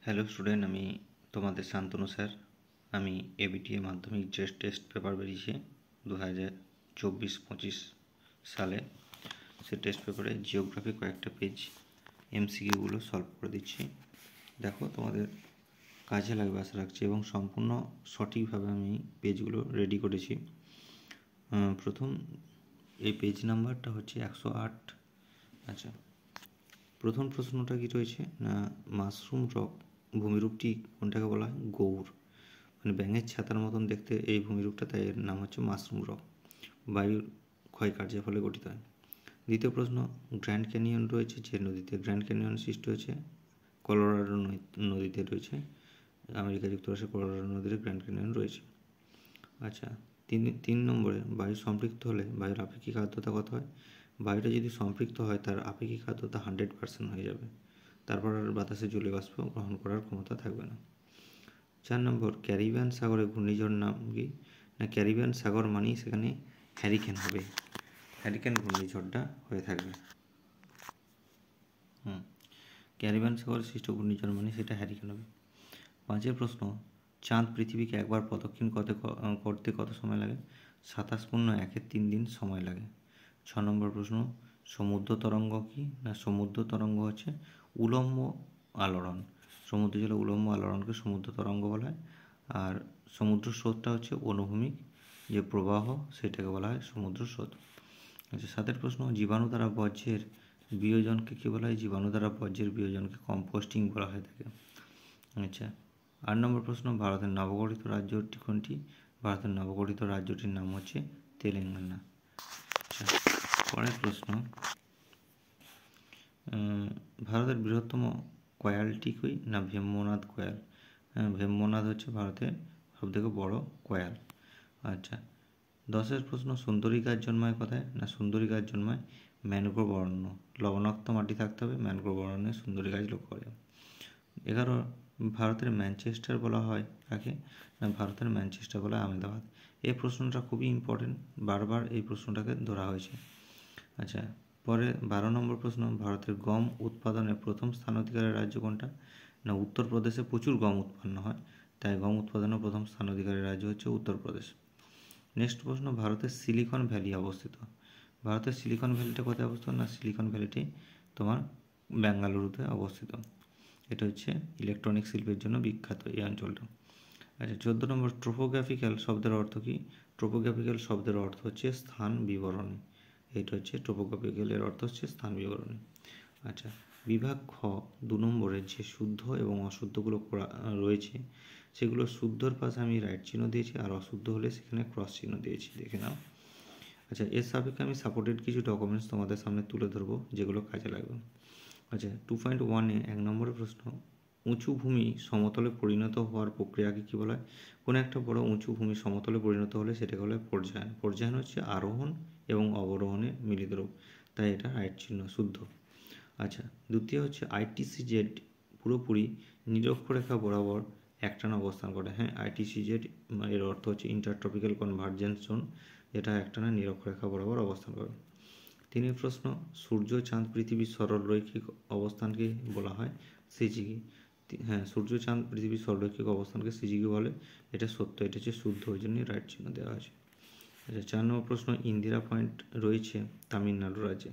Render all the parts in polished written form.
Hello student, আমি তোমাদের Shantanu sir. আমি এবিটিএ মাধ্যমিক যে টেস্ট পেপার বেরিয়েছে 2024-25 সালে, সে টেস্ট পেপারে জিওগ্রাফি কয়েকটা পেজ এমসিকিউগুলো সলভ করে দিচ্ছি। দেখো, তোমাদের কাজে লাগবে আশা রাখছি, এবং সম্পূর্ণ সঠিকভাবে আমি পেজগুলো রেডি করেছি। প্রথম এই পেজ নাম্বারটা হচ্ছে 108। আচ্ছা, প্রথম প্রশ্নটা কি রয়েছে না, মাশরুম রক ভূমিরূপটি কোনটাকে বলা হয়? গৌর, মানে ব্যাঙের ছাতার মতন দেখতে এই ভূমিরূপটা, তাই এর নাম হচ্ছে মাশরুম রক। বায়ুর ক্ষয়কার্যের ফলে গঠিত হয়। দ্বিতীয় প্রশ্ন, গ্র্যান্ড ক্যানিয়ন রয়েছে যে নদীতে? গ্র্যান্ড ক্যানিয়ন সৃষ্টি হয়েছে কলোরাডো নদীতে রয়েছে। আমেরিকা যুক্তরাষ্ট্রের কলোরাডো নদীতে গ্র্যান্ড ক্যানিয়ন রয়েছে। আচ্ছা, তিন নম্বরে, বায়ু সম্পৃক্ত হলে বায়ুর আপেক্ষিক আর্দ্রতা কত হয়? বায়ুটা যদি সম্পৃক্ত হয় তার আপেক্ষিক আর্দ্রতা 100% হয়ে যাবে, তারপর আর বাতাসে জলীয় বাষ্প গ্রহণ করার ক্ষমতা থাকবে না। 4 নম্বর, ক্যারিবিয়ান সাগরে ঘূর্ণিঝড় নাম কি? না, ক্যারিবিয়ান সাগর মানেই সেখানে হ্যারিকেন হবে, হ্যারিকেন ঘূর্ণিঝড়টা হয়ে থাকবে। ক্যারিবিয়ান সাগরে সৃষ্ট ঘূর্ণিঝড় মানে সেটা হ্যারিকেন হবে। 5 প্রশ্ন, চাঁদ পৃথিবীকে একবার প্রদক্ষিণ করতে কত সময় লাগে? 27.1 দিন সময় লাগে। 6 নম্বর প্রশ্ন, সমুদ্র তরঙ্গ কি? না, সমুদ্র তরঙ্গ হচ্ছে উলম্ব আলোড়ন। সমুদ্র জলে উলম্ব আলোড়নকে সমুদ্র তরঙ্গ বলা হয়। আর সমুদ্র স্রোতটা হচ্ছে অনুভূমিক যে প্রবাহ, সেটাকে বলা হয় সমুদ্র স্রোত। আচ্ছা, 7 প্রশ্ন, জীবাণু দ্বারা বর্জ্যের বিয়োজনকে কী বলা হয়? জীবাণু দ্বারা বর্জ্যের বিয়োজনকে কম্পোস্টিং বলা হয়ে থাকে। আচ্ছা, 8 নম্বর প্রশ্ন, ভারতের নবগঠিত রাজ্যটি কোনটি? ভারতের নবগঠিত রাজ্যটির নাম হচ্ছে তেলেঙ্গানা। আচ্ছা, পরের প্রশ্ন, ভারতের বৃহত্তম কয়ালটি কই? না, ভেম্বনাদ কয়াল। ভেম্বনাদ হচ্ছে ভারতের সবথেকে বড় কয়াল। আচ্ছা, 10 প্রশ্ন, সুন্দরী গাছ জন্মায় কোথায়? না, সুন্দরী গাছ জন্মায় ম্যানগ্রোভ অরণ্য। লবণাক্ত মাটি থাকতে হবে, ম্যানগ্রোভ অরণ্যে সুন্দরী গাছ লক্ষ্য করে। 11, ভারতের ম্যানচেস্টার বলা হয় কাকে? না, ভারতের ম্যানচেস্টার বলা হয় আহমেদাবাদ। এই প্রশ্নটা খুবই ইম্পর্টেন্ট, বারবার এই প্রশ্নটাকে ধরা হয়েছে। আচ্ছা, পরে 12 নম্বর প্রশ্ন, ভারতের গম উৎপাদনে প্রথম স্থান অধিকারের রাজ্য কোনটা? না, উত্তরপ্রদেশে প্রচুর গম উৎপন্ন হয়, তাই গম উৎপাদনে প্রথম স্থান অধিকারের রাজ্য হচ্ছে উত্তরপ্রদেশ। নেক্সট প্রশ্ন, ভারতের সিলিকন ভ্যালি অবস্থিত। ভারতের সিলিকন ভ্যালিটা কোথায় অবস্থিত? না, সিলিকন ভ্যালিটি তোমার বেঙ্গালুরুতে অবস্থিত। এটা হচ্ছে ইলেকট্রনিক শিল্পের জন্য বিখ্যাত এই অঞ্চলটা। আচ্ছা, 14 নম্বর, ট্রোপোগ্রাফিক্যাল শব্দের অর্থ কী? ট্রোপোগ্রাফিক্যাল শব্দের অর্থ হচ্ছে স্থান বিবরণী। এইটা হচ্ছে ট্রোপোগ্রাফিক্যালের অর্থ হচ্ছে স্থান বিবরণী। আচ্ছা, বিভাগ খ 2 নম্বরে যে শুদ্ধ এবং অশুদ্ধগুলো রয়েছে, সেগুলো শুদ্ধর পাশে আমি রাইট চিহ্ন দিয়েছি, আর অশুদ্ধ হলে সেখানে ক্রস চিহ্ন দিয়েছি, দেখে নাও। আচ্ছা, এর সাপেক্ষে আমি সাপোর্টেড কিছু ডকুমেন্টস তোমাদের সামনে তুলে ধরবো, যেগুলো কাজে লাগবে। আচ্ছা, 2.1-এ 1 নম্বরের প্রশ্ন, উঁচু ভূমি সমতলে পরিণত হওয়ার প্রক্রিয়াকে কী বলা হয়? কোনো একটা বড় উঁচু ভূমি সমতলে পরিণত হলে সেটাকে বলা হয় পর্যায়ন। পর্যায়ন হচ্ছে আরোহণ এবং অবরোহণের মিলিত রূপ, তাই এটা রাইট চিহ্ন, শুদ্ধ। আচ্ছা, দ্বিতীয় হচ্ছে আইটিসিজেড পুরোপুরি নিরক্ষরেখা বরাবর একটানা অবস্থান করে। হ্যাঁ, আইটিসিজেড এর অর্থ হচ্ছে ইন্টারট্রপিক্যাল কনভার্জেন্স জোন, যেটা একটানা নিরক্ষরেখা বরাবর অবস্থান করে। 3 প্রশ্ন, সূর্য, চাঁদ, পৃথিবীর সরলরৈখিক অবস্থানকে বলা হয় সিজিগি। হ্যাঁ, সূর্য, চাঁদ, পৃথিবীর সরলরৈখিক অবস্থানকে সিজিগি বলে। এটা সত্য, এটা হচ্ছে শুদ্ধ, ওই জন্যই রাইট চিহ্ন দেওয়া আছে। আচ্ছা, 4 নম্বর প্রশ্ন, ইন্দিরা পয়েন্ট রয়েছে তামিলনাড়ু রাজ্যে।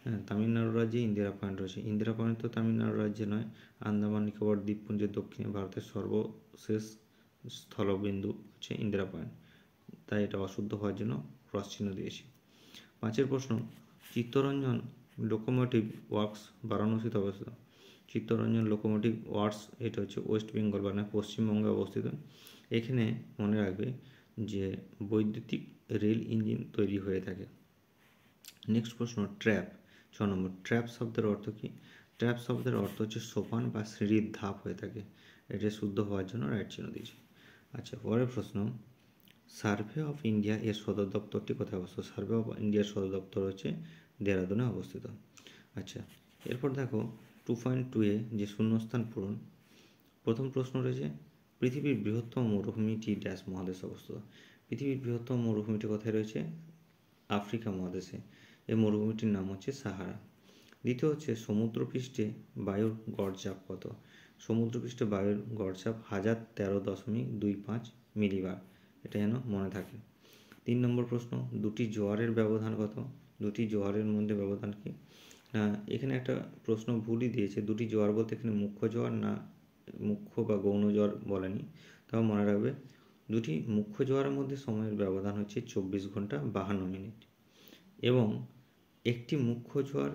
হ্যাঁ, তামিলনাড়ু রাজ্যে ইন্দিরা পয়েন্ট রয়েছে। ইন্দিরা পয়েন্ট তো তামিলনাড়ু রাজ্যে নয়, আন্দামান নিকোবর দ্বীপপুঞ্জের দক্ষিণে ভারতের সর্বশেষ স্থলবিন্দু হচ্ছে ইন্দিরা পয়েন্ট, তাই এটা অশুদ্ধ হওয়ার জন্য ক্রস চিহ্ন দিয়েছি। 5 প্রশ্ন, চিত্তরঞ্জন লোকোমোটিভ ওয়ার্কস বারাণসীতে অবস্থিত। চিত্তরঞ্জন লোকোমোটিভ ওয়ার্কস, এটা হচ্ছে ওয়েস্ট বেঙ্গল মানে পশ্চিমবঙ্গে অবস্থিত। এখানে মনে রাখবে যে বৈদ্যুতিক রেল ইঞ্জিন তৈরি হয়ে থাকে। নেক্সট প্রশ্ন, ট্র্যাপ। 6 নম্বর, ট্র্যাপ শব্দের অর্থ কী? ট্র্যাপ শব্দের অর্থ হচ্ছে সোপান বা সিঁড়ির ধাপ হয়ে থাকে। এটা শুদ্ধ হওয়ার জন্য রাইট চিহ্ন দিয়েছি। আচ্ছা, পরের প্রশ্ন, সার্ভে অফ ইন্ডিয়া এর সদর দপ্তরটি কোথায় অবস্থিত? সার্ভে অফ ইন্ডিয়ার সদর দপ্তর হচ্ছে দেহরাদুনে অবস্থিত। আচ্ছা, এরপর দেখো 2.2-এ যে শূন্যস্থান পূরণ। প্রথম প্রশ্ন রয়েছে, পৃথিবীর বৃহত্তম মরুভূমিটি ড্যাশ মহাদেশে অবস্থিত। পৃথিবীর বৃহত্তম মরুভূমিটি কোথায় রয়েছে? আফ্রিকা মহাদেশে। এই মরুভূমিটির নাম হচ্ছে সাহারা। দ্বিতীয় হচ্ছে সমুদ্রপৃষ্ঠে বায়ুর গড়চাপ কত? সমুদ্রপৃষ্ঠে বায়ুর গড়চাপ 1013.25 মিলিবার, এটা যেন মনে থাকে। 3 নম্বর প্রশ্ন, দুটি জোয়ারের ব্যবধান কত? দুটি জোয়ারের মধ্যে ব্যবধান কি? এখানে একটা প্রশ্ন ভুলই দিয়েছে, দুটি জোয়ার বলতে এখানে মুখ্য জোয়ার না মুখ্য বা গৌণ জোয়ার বলেনি, তাও মনে রাখবে দুটি মুখ্য জোয়ারের মধ্যে সময়ের ব্যবধান হচ্ছে 24 ঘন্টা 52 মিনিট, এবং একটি মুখ্য জোয়ার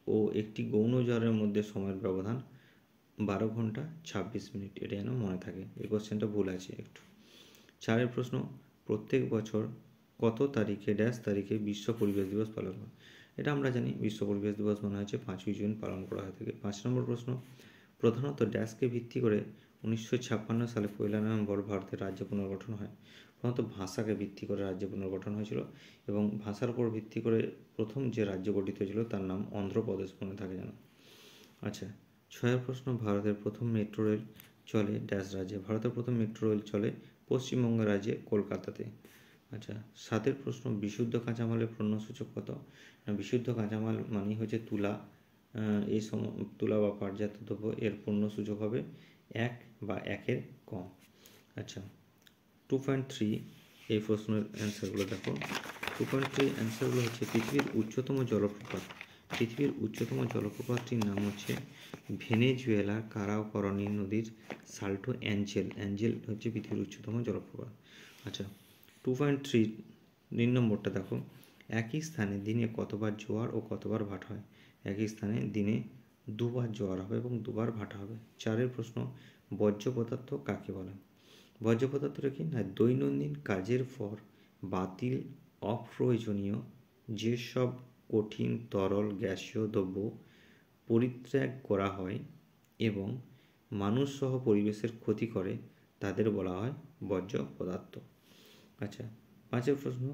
ও একটি গৌণ জোয়ারের মধ্যে সময়ের ব্যবধান 12 ঘন্টা 26 মিনিট, এটা যেন মনে থাকে। এই কোশ্চেনটা ভুল আছে একটু। 4 প্রশ্ন, প্রত্যেক বছর কত তারিখে ড্যাশ তারিখে বিশ্ব পরিবেশ দিবস পালন হয়? এটা আমরা জানি, বিশ্ব পরিবেশ দিবস মনে হচ্ছে 5ই জুন পালন করা হয়ে থাকে। 5 নম্বর প্রশ্ন, প্রধানত ড্যাশকে ভিত্তি করে 1956 সালে 1 নভেম্বর ভারতের রাজ্য পুনর্গঠন হয়? প্রধানত ভাষাকে ভিত্তি করে রাজ্য পুনর্গঠন হয়েছিল, এবং ভাষার উপর ভিত্তি করে প্রথম যে রাজ্য গঠিত হয়েছিল তার নাম অন্ধ্রপ্রদেশ, মনে থাকে যেন। আচ্ছা, 6 প্রশ্ন, ভারতের প্রথম মেট্রো রেল চলে ড্যাশ রাজ্যে? ভারতের প্রথম মেট্রো রেল চলে পশ্চিমবঙ্গ রাজ্যে কলকাতাতে। আচ্ছা, 7 প্রশ্ন, বিশুদ্ধ কাঁচামালের পণ্যসূচক কত? বিশুদ্ধ কাঁচামাল মানেই হচ্ছে তুলা, এই তুলা বা পাটজাত দ্রব্য, এর পণ্যসূচক হবে 1 বা 1-এর কম। আচ্ছা, 2.3 এই প্রশ্নের অ্যান্সারগুলো দেখো। 2.3 অ্যান্সারগুলো হচ্ছে পৃথিবীর উচ্চতম জলপ্রপাত। পৃথিবীর উচ্চতম জলপ্রপাতটির নাম হচ্ছে ভেনেজুয়েলার কারাকরনি নদীর সাল্টো অ্যাঞ্জেল। অ্যাঞ্জেল হচ্ছে পৃথিবীর উচ্চতম জলপ্রপাত। আচ্ছা, 2.3 3 নম্বরটা দেখো, একই স্থানে দিনে কতবার জোয়ার ও কতবার ভাটা হয়? একই স্থানে দিনে 2বার জোয়ার হবে এবং 2বার ভাটা হবে। 4 প্রশ্ন, বর্জ্য পদার্থ কাকে বলে? বর্জ্য পদার্থটা কি না, দৈনন্দিন কাজের পর বাতিল অপ্রয়োজনীয় যেসব কঠিন তরল গ্যাসীয় দ্রব্য পরিত্যাগ করা হয় এবং মানুষ সহ পরিবেশের ক্ষতি করে তাদের বলা হয় বর্জ্য পদার্থ। আচ্ছা, 5 প্রশ্ন,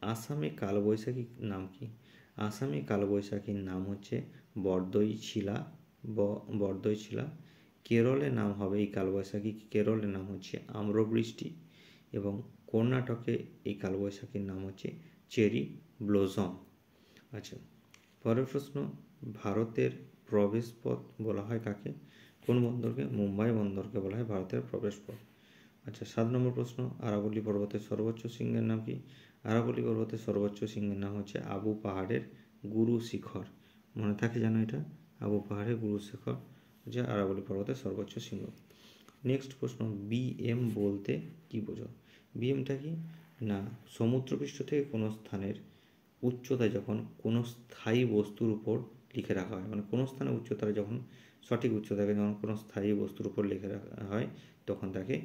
আসামে কালবৈশাখীর নাম কি? আসামে কালবৈশাখীর নাম হচ্ছে বরদৈছিলা। কেরলের নাম হবে এই কালবৈশাখী, কেরলের নাম হচ্ছে আম্রবৃষ্টি, এবং কর্ণাটকে এই কালবৈশাখীর নাম হচ্ছে চেরি ব্লসম। আচ্ছা, পরের প্রশ্ন, ভারতের প্রবেশপথ বলা হয় কাকে? কোন বন্দরকে? মুম্বাই বন্দরকে বলা হয় ভারতের প্রবেশপথ। আচ্ছা, 7 নম্বর প্রশ্ন, আরাবল্লী পর্বতের সর্বোচ্চ শৃঙ্গের নাম কি? আরাবল্লী পর্বতের সর্বোচ্চ শৃঙ্গের নাম হচ্ছে আবু পাহাড়ের গুরু শিখর, মনে থাকে যেন এটা, আবু পাহাড়ের গুরু শিখর হচ্ছে আরাবল্লী পর্বতের সর্বোচ্চ শৃঙ্গ। নেক্সট প্রশ্ন, বিএম বলতে কি বোঝো? বিএমটা কি না, সমুদ্রপৃষ্ঠ থেকে কোনো স্থানের উচ্চতা যখন কোনো স্থায়ী বস্তুর উপর লিখে রাখা হয়, মানে কোনো স্থানের উচ্চতা যখন সঠিক উচ্চতাকে যখন কোনো স্থায়ী বস্তুর উপর লিখে রাখা হয় তখন তাকে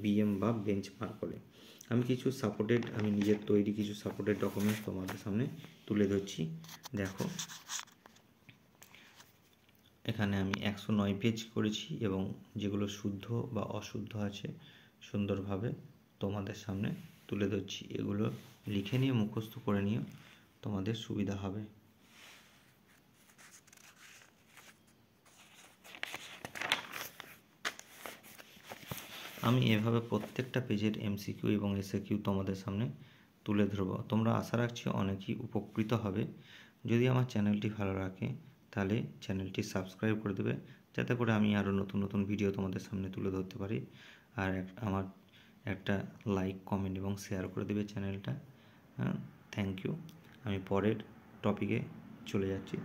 বিএম বা বেঞ্চমার্ক বলে। আমি নিজের তৈরি কিছু সাপোর্টেড ডকুমেন্টস তোমাদের সামনে তুলে ধরছি, দেখো। এখানে আমি 109 পেজ করেছি, এবং যেগুলো শুদ্ধ বা অশুদ্ধ আছে সুন্দরভাবে তোমাদের সামনে তুলে ধরছি। এগুলো লিখে নিয়ে মুখস্থ করে নিয়ে তোমাদের সুবিধা হবে। আমি এভাবে প্রত্যেকটা পেজের এমসিকিউ এবং এসএকিউ তোমাদের সামনে তুলে ধরব। তোমরা আশা রাখছি অনেকেই উপকৃত হবে। যদি আমার চ্যানেলটি ভালো লাগে তাহলে চ্যানেলটি সাবস্ক্রাইব করে দেবে, যাতে করে আমি আরও নতুন নতুন ভিডিও তোমাদের সামনে তুলে ধরতে পারি। আর আমার একটা লাইক, কমেন্ট এবং শেয়ার করে দেবে চ্যানেলটা। Thank you. আমি পরের টপিকে চলে যাচ্ছি।